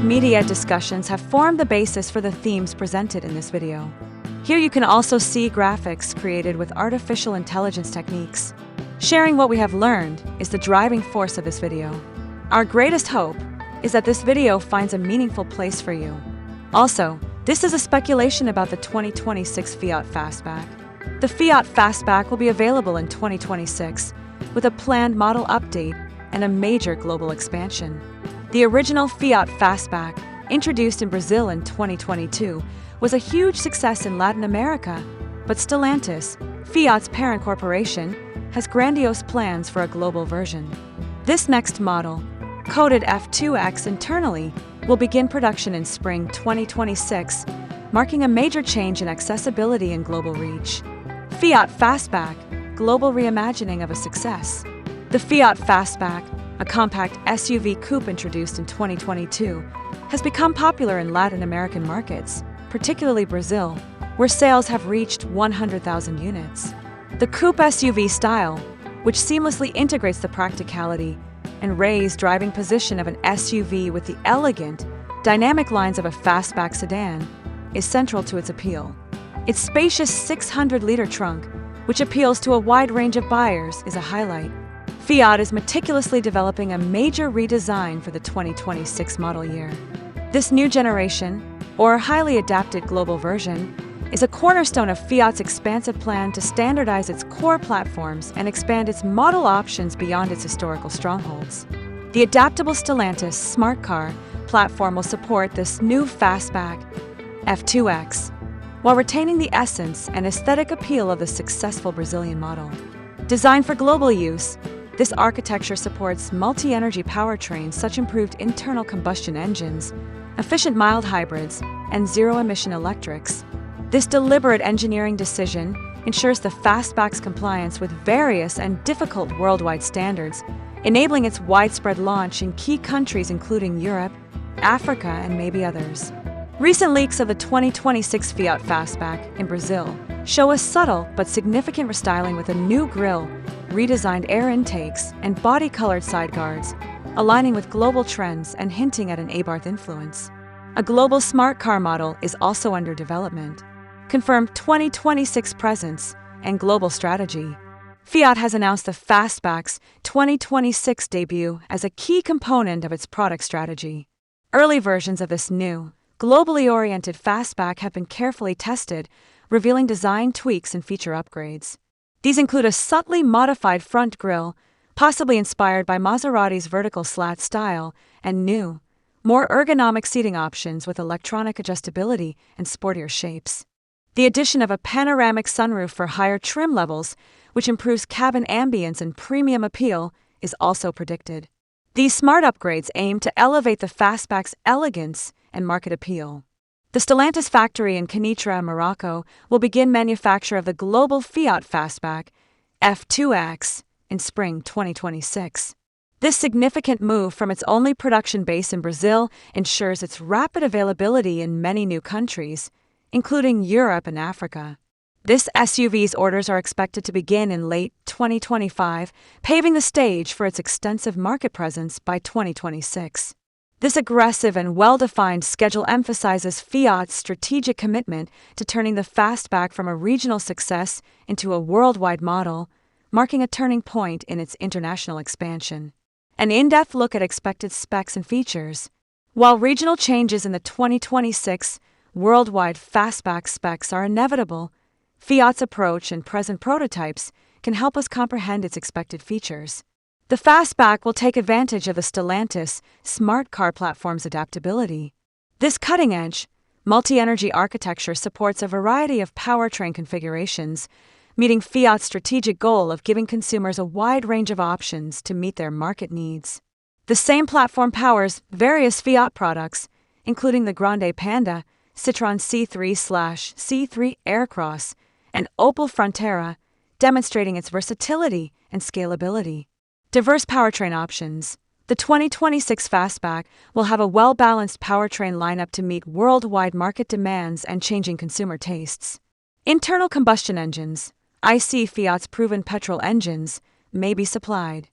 media discussions have formed the basis for the themes presented in this video. Here you can also see graphics created with artificial intelligence techniques. Sharing what we have learned is the driving force of this video. Our greatest hope is that this video finds a meaningful place for you. Also, this is a speculation about the 2026 Fiat Fastback. The Fiat Fastback will be available in 2026, with a planned model update and a major global expansion. The original Fiat Fastback, introduced in Brazil in 2022, was a huge success in Latin America, but Stellantis, Fiat's parent corporation, has grandiose plans for a global version. This next model, coded F2X internally, will begin production in spring 2026, marking a major change in accessibility and global reach. Fiat Fastback, global reimagining of a success. The Fiat Fastback, a compact SUV coupe introduced in 2022, has become popular in Latin American markets, particularly Brazil, where sales have reached 100,000 units. The coupe SUV style, which seamlessly integrates the practicality and raised driving position of an SUV with the elegant, dynamic lines of a fastback sedan, is central to its appeal. Its spacious 600-liter trunk, which appeals to a wide range of buyers, is a highlight. Fiat is meticulously developing a major redesign for the 2026 model year. This new generation, or highly adapted global version, is a cornerstone of Fiat's expansive plan to standardize its core platforms and expand its model options beyond its historical strongholds. The adaptable Stellantis Smart Car platform will support this new fastback, F2X, while retaining the essence and aesthetic appeal of the successful Brazilian model. Designed for global use, this architecture supports multi-energy powertrains such improved internal combustion engines, efficient mild hybrids, and zero-emission electrics. This deliberate engineering decision ensures the fastback's compliance with various and difficult worldwide standards, enabling its widespread launch in key countries including Europe, Africa, and maybe others. Recent leaks of the 2026 Fiat Fastback in Brazil show a subtle but significant restyling with a new grille, redesigned air intakes, and body-colored side guards, aligning with global trends and hinting at an Abarth influence. A global smart car model is also under development. Confirmed 2026 presence and global strategy. Fiat has announced the Fastback's 2026 debut as a key component of its product strategy. Early versions of this new, globally oriented fastback have been carefully tested, revealing design tweaks and feature upgrades. These include a subtly modified front grille, possibly inspired by Maserati's vertical slat style, and new, more ergonomic seating options with electronic adjustability and sportier shapes. The addition of a panoramic sunroof for higher trim levels, which improves cabin ambience and premium appeal, is also predicted. These smart upgrades aim to elevate the fastback's elegance and market appeal. The Stellantis factory in Kenitra, Morocco, will begin manufacture of the global Fiat Fastback, F2X, in spring 2026. This significant move from its only production base in Brazil ensures its rapid availability in many new countries, including Europe and Africa. This SUV's orders are expected to begin in late 2025, paving the stage for its extensive market presence by 2026. This aggressive and well-defined schedule emphasizes Fiat's strategic commitment to turning the fastback from a regional success into a worldwide model, marking a turning point in its international expansion. An in-depth look at expected specs and features. While regional changes in the 2026 worldwide fastback specs are inevitable, Fiat's approach and present prototypes can help us comprehend its expected features. The Fastback will take advantage of the Stellantis Smart Car platform's adaptability. This cutting-edge, multi-energy architecture supports a variety of powertrain configurations, meeting Fiat's strategic goal of giving consumers a wide range of options to meet their market needs. The same platform powers various Fiat products, including the Grande Panda, Citroën C3/C3 Aircross, and Opel Frontera, demonstrating its versatility and scalability. Diverse powertrain options. The 2026 Fastback will have a well-balanced powertrain lineup to meet worldwide market demands and changing consumer tastes. Internal combustion engines, IC Fiat's proven petrol engines, may be supplied.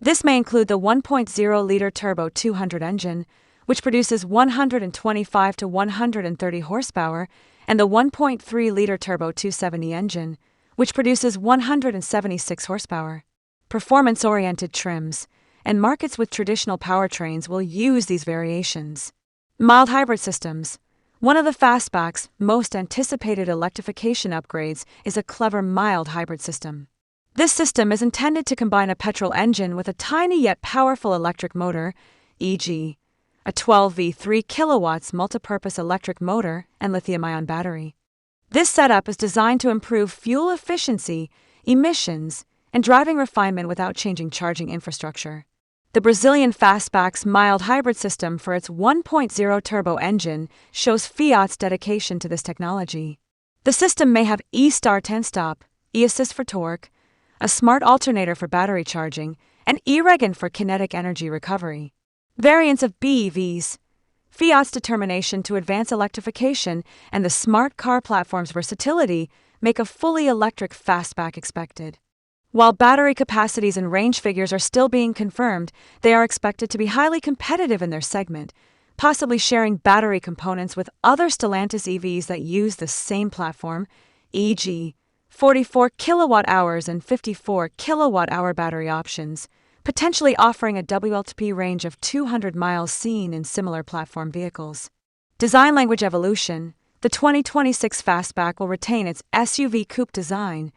This may include the 1.0-liter turbo 200 engine, which produces 125 to 130 horsepower, and the 1.3-liter turbo 270 engine, which produces 176 horsepower. Performance-oriented trims and markets with traditional powertrains will use these variations. Mild hybrid systems. One of the Fastback's most anticipated electrification upgrades is a clever mild hybrid system. This system is intended to combine a petrol engine with a tiny yet powerful electric motor, e.g., a 12V 3 kilowatts multipurpose electric motor and lithium-ion battery. This setup is designed to improve fuel efficiency, emissions, and driving refinement without changing charging infrastructure. The Brazilian Fastback's mild hybrid system for its 1.0 turbo engine shows Fiat's dedication to this technology. The system may have e-Star 10-stop, e-assist for torque, a smart alternator for battery charging, and e-regen for kinetic energy recovery. Variants of BEVs. Fiat's determination to advance electrification and the smart car platform's versatility make a fully electric Fastback expected. While battery capacities and range figures are still being confirmed, they are expected to be highly competitive in their segment, possibly sharing battery components with other Stellantis EVs that use the same platform, e.g., 44 kilowatt-hours and 54 kilowatt-hour battery options, potentially offering a WLTP range of 200 miles seen in similar platform vehicles. Design language evolution. The 2026 Fastback will retain its SUV coupe design,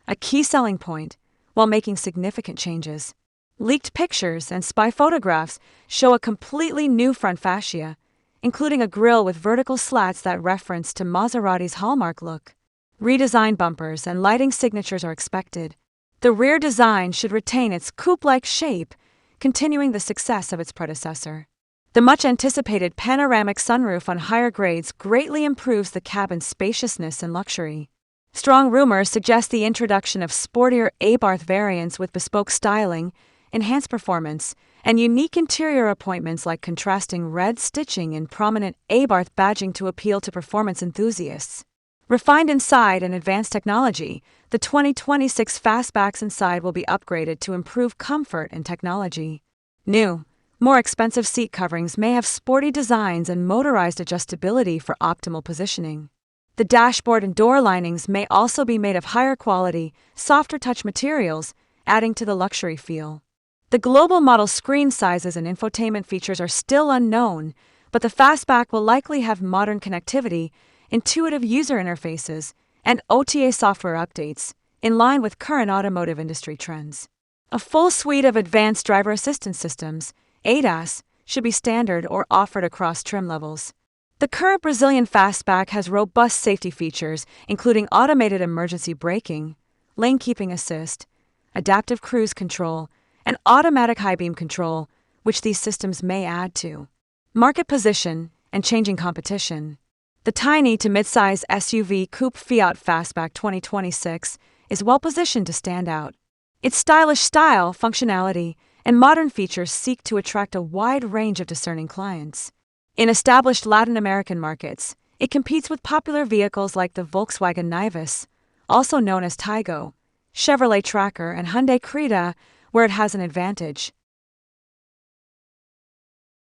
a key selling point, while making significant changes. Leaked pictures and spy photographs show a completely new front fascia, including a grille with vertical slats that reference to Maserati's hallmark look. Redesigned bumpers and lighting signatures are expected. The rear design should retain its coupe-like shape, continuing the success of its predecessor. The much-anticipated panoramic sunroof on higher grades greatly improves the cabin's spaciousness and luxury. Strong rumors suggest the introduction of sportier Abarth variants with bespoke styling, enhanced performance, and unique interior appointments like contrasting red stitching and prominent Abarth badging to appeal to performance enthusiasts. Refined inside and advanced technology, the 2026 Fastback's inside will be upgraded to improve comfort and technology. New, more expensive seat coverings may have sporty designs and motorized adjustability for optimal positioning. The dashboard and door linings may also be made of higher quality, softer touch materials, adding to the luxury feel. The global model screen sizes and infotainment features are still unknown, but the Fastback will likely have modern connectivity, intuitive user interfaces, and OTA software updates, in line with current automotive industry trends. A full suite of advanced driver assistance systems, ADAS, should be standard or offered across trim levels. The current Brazilian Fastback has robust safety features, including automated emergency braking, lane keeping assist, adaptive cruise control, and automatic high beam control, which these systems may add to. Market position and changing competition. The tiny to mid-size SUV coupe Fiat Fastback 2026 is well-positioned to stand out. Its stylish style, functionality, and modern features seek to attract a wide range of discerning clients. In established Latin American markets, it competes with popular vehicles like the Volkswagen Nivus, also known as Taygo, Chevrolet Tracker, and Hyundai Creta, where it has an advantage.